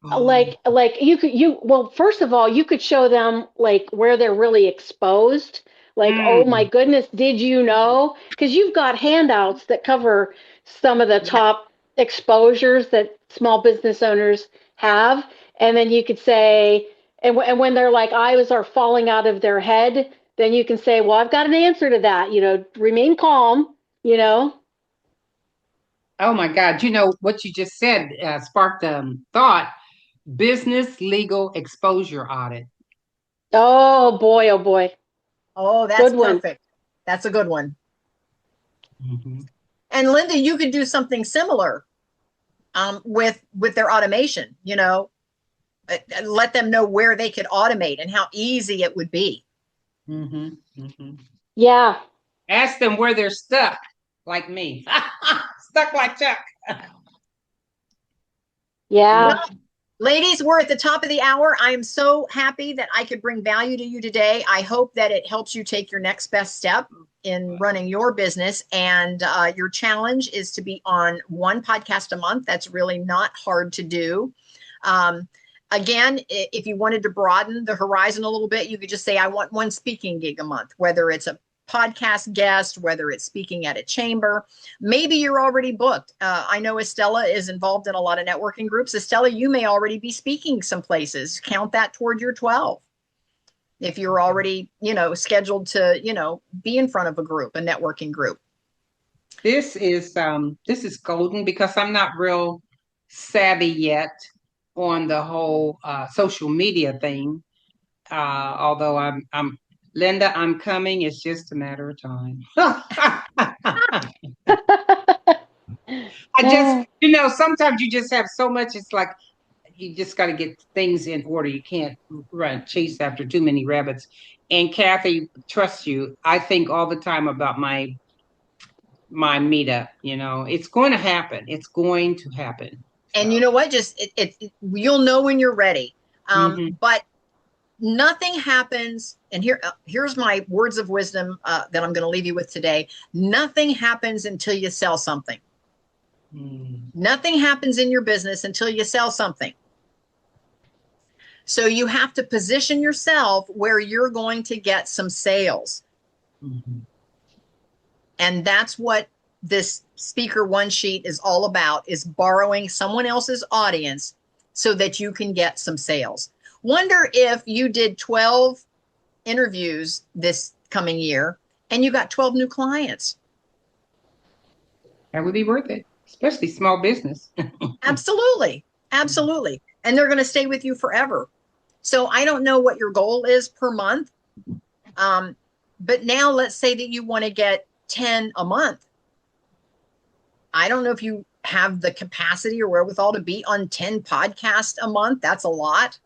oh, Like you well, first of all, you could show them like where they're really exposed. Like, oh my mm, goodness, did you know? Because you've got handouts that cover some of the yeah. top exposures that small business owners have, and then you could say, and when their like eyes are falling out of their head, then you can say, well, I've got an answer to that. Remain calm. You know. oh my God, what you just said sparked thought. Business legal exposure audit. Oh boy, oh boy. Oh, that's Good one. perfect. That's a good one. Mhm. And Linda, you could do something similar with their automation. Let them know where they could automate and how easy it would be. Mhm. Mhm. Yeah. Ask them where they're stuck, like me, stuck like Chuck. Yeah. Well, ladies, we're at the top of the hour. I am so happy that I could bring value to you today. I hope that it helps you take your next best step in running your business. And your challenge is to be on one podcast a month. That's really not hard to do. Um, Again, if you wanted to broaden the horizon a little bit, you could just say, I want one speaking gig a month, whether it's a podcast guest, whether it's speaking at a chamber. Maybe you're already booked. I know Estella is involved in a lot of networking groups. Estella, you may already be speaking some places. Count that toward your 12. If you're already, scheduled to, be in front of a group, a networking group. This is golden, because I'm not real savvy yet on the whole social media thing. Although I'm Linda, I'm coming. It's just a matter of time. I just, sometimes you just have so much. It's like you just got to get things in order. You can't run chase after too many rabbits. And Kathy, trust you, I think all the time about my meetup. It's going to happen. It's going to happen. And you So, know what? Just you'll know when you're ready. mhm. But nothing happens. And here's my words of wisdom that I'm going to leave you with today. Nothing happens until you sell something. Mm. Nothing happens in your business until you sell something. So you have to position yourself where you're going to get some sales. Mhm. And that's what this speaker one sheet is all about, is borrowing someone else's audience so that you can get some sales. Wonder if you did 12 interviews this coming year and you got 12 new clients. That would be worth it, especially small business. Absolutely. Absolutely. And they're going to stay with you forever. So I don't know what your goal is per month. But now let's say that you want to get 10 a month. I don't know if you have the capacity or wherewithal to be on 10 podcasts a month. That's a lot.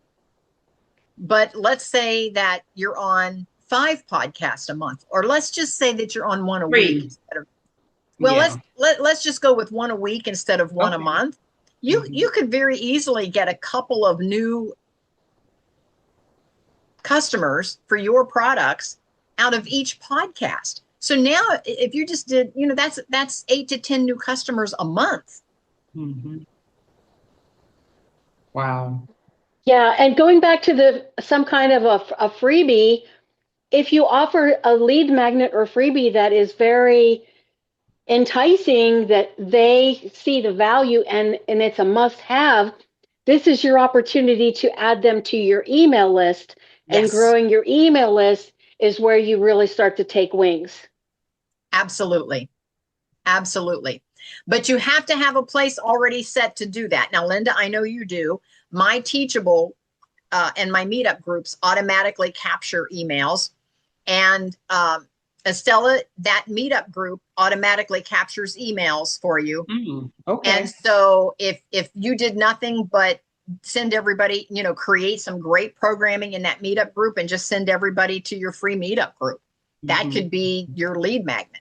But let's say that you're on 5 podcasts a month, or let's just say that you're on 1 a week. Well, let's just go with 1 a week instead of 1 a month. You could very easily get a couple of new customers for your products out of each podcast. So now if you just did, that's 8 to 10 new customers a month. Mm-hmm. Wow. Yeah, and going back to some kind of a freebie, if you offer a lead magnet or freebie that is very enticing, that they see the value and it's a must-have, this is your opportunity to add them to your email list. Yes. And growing your email list is where you really start to take wings. Absolutely. Absolutely. But you have to have a place already set to do that. Now, Linda, I know you do. My Teachable and my meetup groups automatically capture emails. And Estella, that meetup group automatically captures emails for you. Okay. And so if you did nothing but send everybody, create some great programming in that meetup group and just send everybody to your free meetup group, that could be your lead magnet.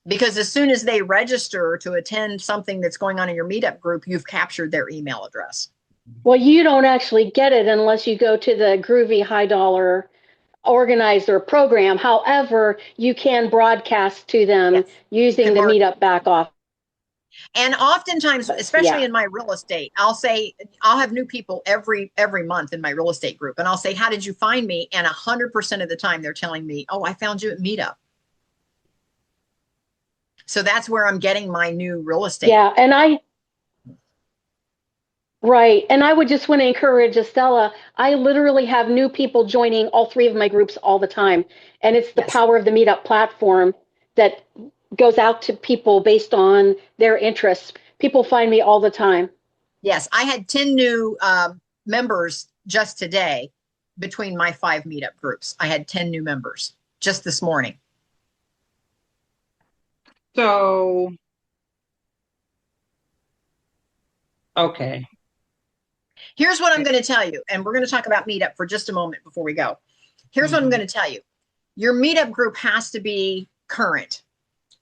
Because as soon as they register to attend something that's going on in your meetup group, you've captured their email address. Well, you don't actually get it unless you go to the groovy high dollar organizer program. However, you can broadcast to them using the meetup back off. And oftentimes, especially in my real estate, I'll have new people every month in my real estate group. And I'll say, how did you find me? And 100% of the time they're telling me, oh, I found you at Meetup. So that's where I'm getting my new real estate. Yeah. And I would just want to encourage Estella. I literally have new people joining all 3 of my groups all the time. And it's the power of the Meetup platform that goes out to people based on their interests. People find me all the time. Yes. I had 10 new members just today between my 5 meetup groups. I had 10 new members just this morning. So, okay. Here's what I'm going to tell you, and we're going to talk about Meetup for just a moment before we go. Here's what I'm going to tell you. Your Meetup group has to be current,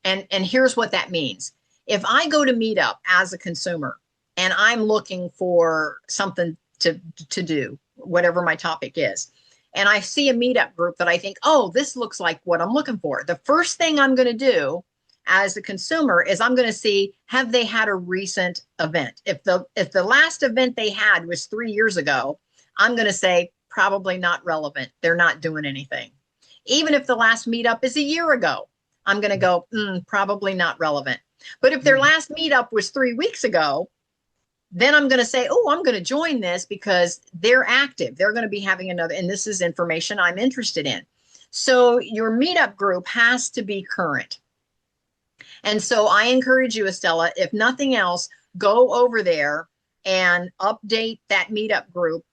and here's what that means. If I go to Meetup as a consumer and I'm looking for something to do, whatever my topic is, and I see a Meetup group that I think, oh, this looks like what I'm looking for, the first thing I'm going to do as a consumer is I'm going to see, have they had a recent event? If the last event they had was 3 years ago, I'm going to say probably not relevant. They're not doing anything. Even if the last meetup is a year ago, I'm going to go, probably not relevant. But if their last meetup was 3 weeks ago, then I'm going to say, oh, I'm going to join this because they're active. They're going to be having another, and this is information I'm interested in. So your meetup group has to be current. And so I encourage you, Estella, if nothing else, go over there and update that meetup group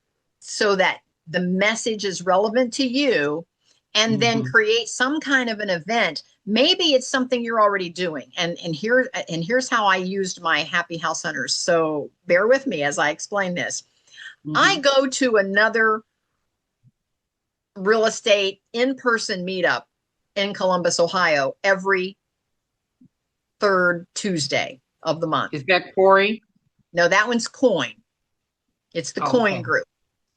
so that the message is relevant to you, and then create some kind of an event. Maybe it's something you're already doing. And here's how I used my Happy House Hunters. So bear with me as I explain this. I go to another real estate in-person meetup in Columbus, Ohio, every 3rd Tuesday of the month. Is that Corey? No, that one's Coin. It's the Coin group.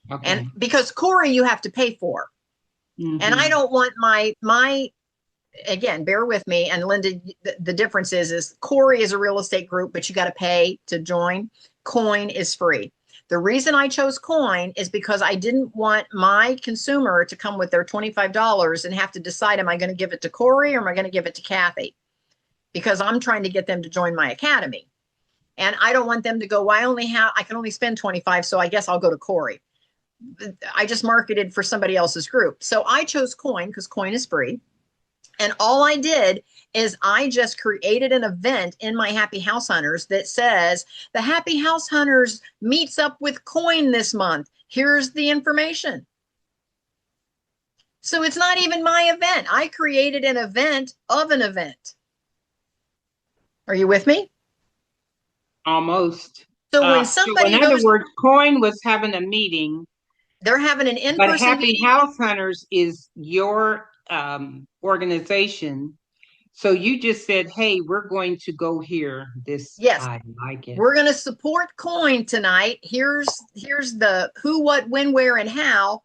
Okay. And because Corey, you have to pay for. And I don't want my, again, bear with me. And Linda, the difference is Corey is a real estate group, but you got to pay to join. Coin is free. The reason I chose Coin is because I didn't want my consumer to come with their $25 and have to decide, am I going to give it to Corey or am I going to give it to Kathy? Because I'm trying to get them to join my academy. And I don't want them to go, well, I can only spend 25, so I guess I'll go to Corey. I just marketed for somebody else's group. So I chose Coin because Coin is free. And all I did is I just created an event in my Happy House Hunters that says the Happy House Hunters meets up with Coin this month. Here's the information. So it's not even my event. I created an event of an event. Are you with me? Almost. So when So somebody in other goes, words, Coin was having a meeting, they're having an but in-person Happy meeting. House Hunters is your organization. So you just said, hey, we're going to go here. This, Yes, I like it. we're going to support Coin tonight. Here's the who, what, when, where, and how.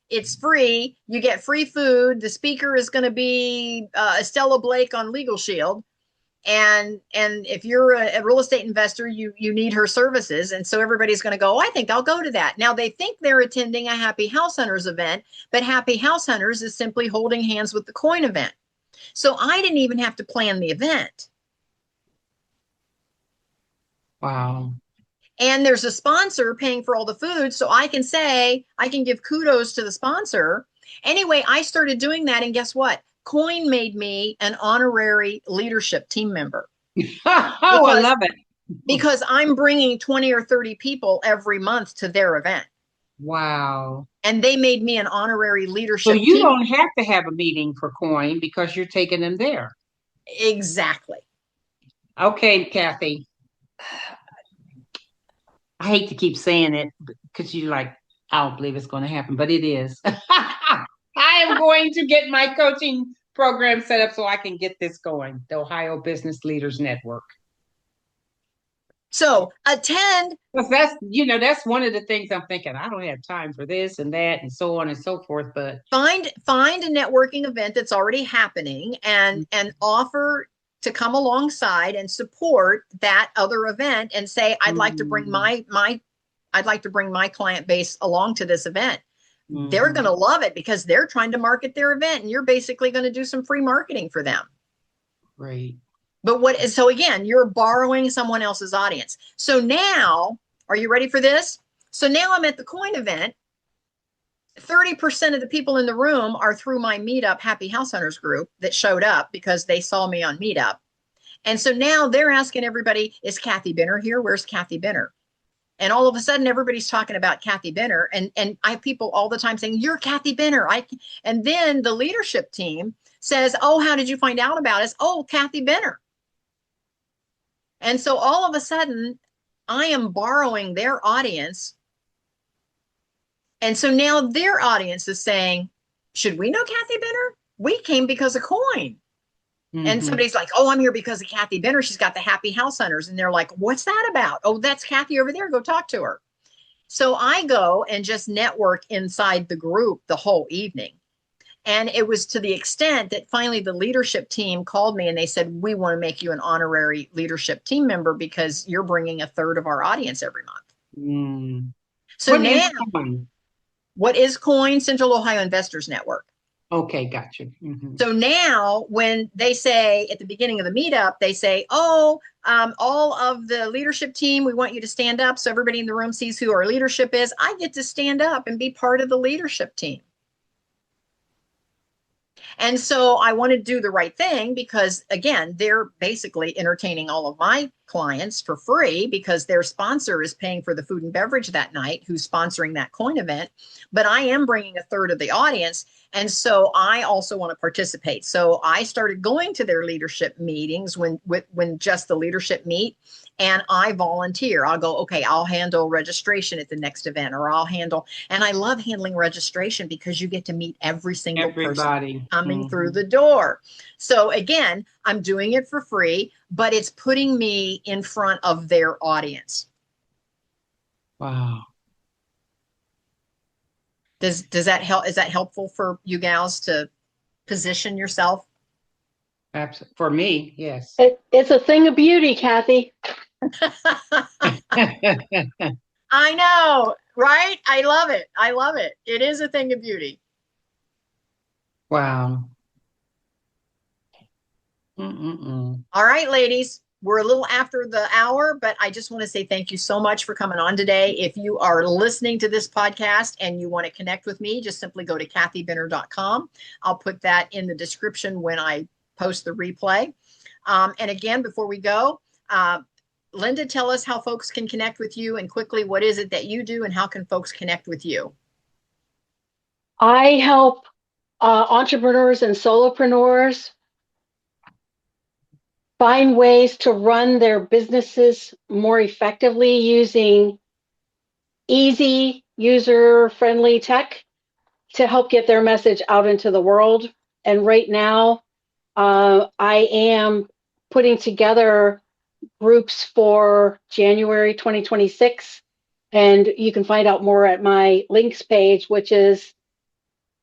It's free. You get free food. The speaker is going to be Estella Blake on Legal Shield. And if you're a real estate investor, you need her services. And so everybody's going to go, oh, I think I'll go to that. Now they think they're attending a Happy House Hunters event, but Happy House Hunters is simply holding hands with the Coin event. So I didn't even have to plan the event. Wow. And there's a sponsor paying for all the food. So I can say, I can give kudos to the sponsor. Anyway, I started doing that. And guess what? Coin made me an honorary leadership team member. Oh, I love it. Because I'm bringing 20 or 30 people every month to their event. Wow. And they made me an honorary leadership So you team. don't have to have a meeting for Coin because you're taking them there. Exactly. Okay, Kathy. I hate to keep saying it because you're like, I don't believe it's going to happen, but it is. I am going to get my coaching program set up so I can get this going, the Ohio Business Leaders Network. So attend. That's one of the things I'm thinking. I don't have time for this and that and so on and so forth. But find a networking event that's already happening and offer to come alongside and support that other event and say, I'd like to bring I'd like to bring my client base along to this event. They're going to love it because they're trying to market their event and you're basically going to do some free marketing for them. Great. But so again, you're borrowing someone else's audience. So now, are you ready for this? So now I'm at the Coin event. 30% of the people in the room are through my Meetup Happy House Hunters group that showed up because they saw me on Meetup. And so now they're asking everybody, is Kathy Benner here? Where's Kathy Benner? And all of a sudden, everybody's talking about Kathy Benner. And I have people all the time saying, you're Kathy Benner. And then the leadership team says, oh, how did you find out about us? Oh, Kathy Benner. And so all of a sudden, I am borrowing their audience. And so now their audience is saying, should we know Kathy Benner? We came because of Coin. And somebody's like, oh, I'm here because of Kathy Benner. She's got the Happy House Hunters. And they're like, what's that about? Oh, that's Kathy over there. Go talk to her. So I go and just network inside the group the whole evening. And it was to the extent that finally the leadership team called me and they said, we want to make you an honorary leadership team member because you're bringing a third of our audience every month. So now, what is Coin? Central Ohio Investors Network. Okay, gotcha. So now when they say at the beginning of the meetup, they say, oh, all of the leadership team, we want you to stand up so everybody in the room sees who our leadership is. I get to stand up and be part of the leadership team. And so I want to do the right thing because, again, they're basically entertaining all of my clients for free because their sponsor is paying for the food and beverage that night, who's sponsoring that Coin event. But I am bringing a third of the audience. And so I also want to participate. So I started going to their leadership meetings when just the leadership meet. And I volunteer. I'll go, okay, I'll handle registration at the next event, or and I love handling registration because you get to meet every single person coming through the door. So again, I'm doing it for free, but it's putting me in front of their audience. Wow. Does that help? Is that helpful for you gals to position yourself? Absolutely. For me, yes. It's a thing of beauty, Kathy. I know, right? I love it. I love it. It is a thing of beauty. Wow. All right, ladies, we're a little after the hour, but I just want to say thank you so much for coming on today. If you are listening to this podcast and you want to connect with me, just simply go to kathybinner.com. I'll put that in the description when I post the replay. And again, before we go, Linda, tell us how folks can connect with you, and quickly, what is it that you do and how can folks connect with you? I help entrepreneurs and solopreneurs find ways to run their businesses more effectively using easy, user-friendly tech to help get their message out into the world. And right now, I am putting together groups for January 2026. And you can find out more at my links page, which is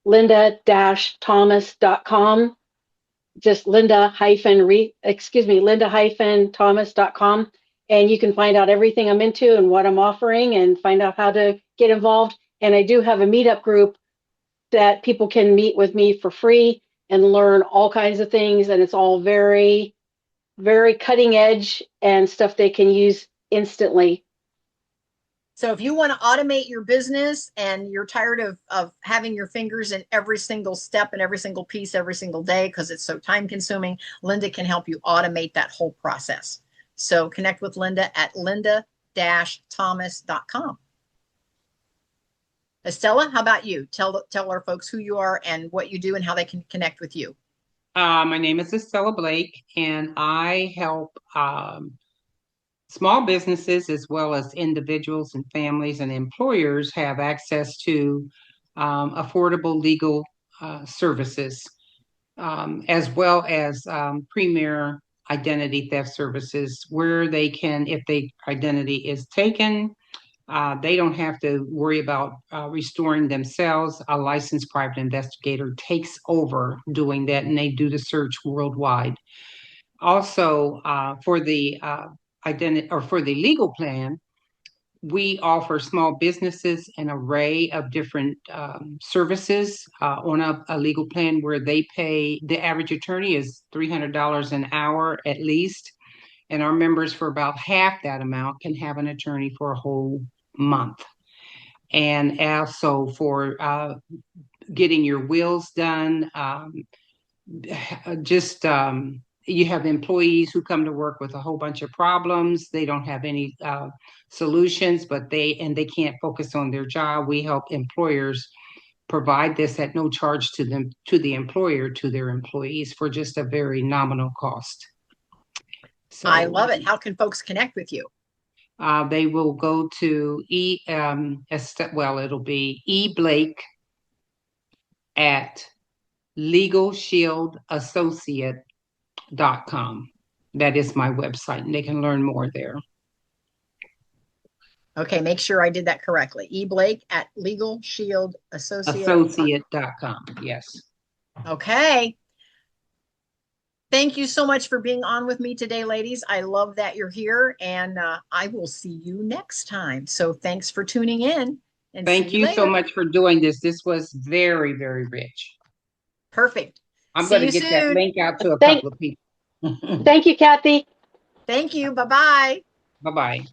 linda-thomas.com. Just linda-thomas.com. And you can find out everything I'm into and what I'm offering and find out how to get involved. And I do have a meetup group that people can meet with me for free and learn all kinds of things. And it's all very, very cutting edge and stuff they can use instantly. So if you want to automate your business and you're tired of having your fingers in every single step and every single piece every single day because it's so time consuming, Linda can help you automate that whole process. So connect with Linda at linda-thomas.com. Estella, how about you? Tell our folks who you are and what you do and how they can connect with you. My name is Estella Blake, and I help small businesses as well as individuals and families and employers have access to affordable legal services, as well as premier identity theft services where they can, if their identity is taken, they don't have to worry about restoring themselves. A licensed private investigator takes over doing that, and they do the search worldwide. Also, for the identity or for the legal plan, we offer small businesses an array of different services on a legal plan where they pay, the average attorney is $300 an hour at least. And our members, for about half that amount, can have an attorney for a whole month. And also for getting your wills done, you have employees who come to work with a whole bunch of problems. They don't have any solutions, but they can't focus on their job. We help employers provide this at no charge to them, to the employer, to their employees for just a very nominal cost. So I love it. How can folks connect with you? They will go to it'll be eblake at legalshieldassociate.com. That is my website, and they can learn more there. Okay, make sure I did that correctly. eblake at legalshieldassociate.com. Yes. Okay. Thank you so much for being on with me today, ladies. I love that you're here, and I will see you next time. So thanks for tuning in. And thank you so much for doing this. This was very, very rich. Perfect. I'm going to get soon. That link out to a couple of people. Thank you, Kathy. Thank you. Bye-bye. Bye-bye.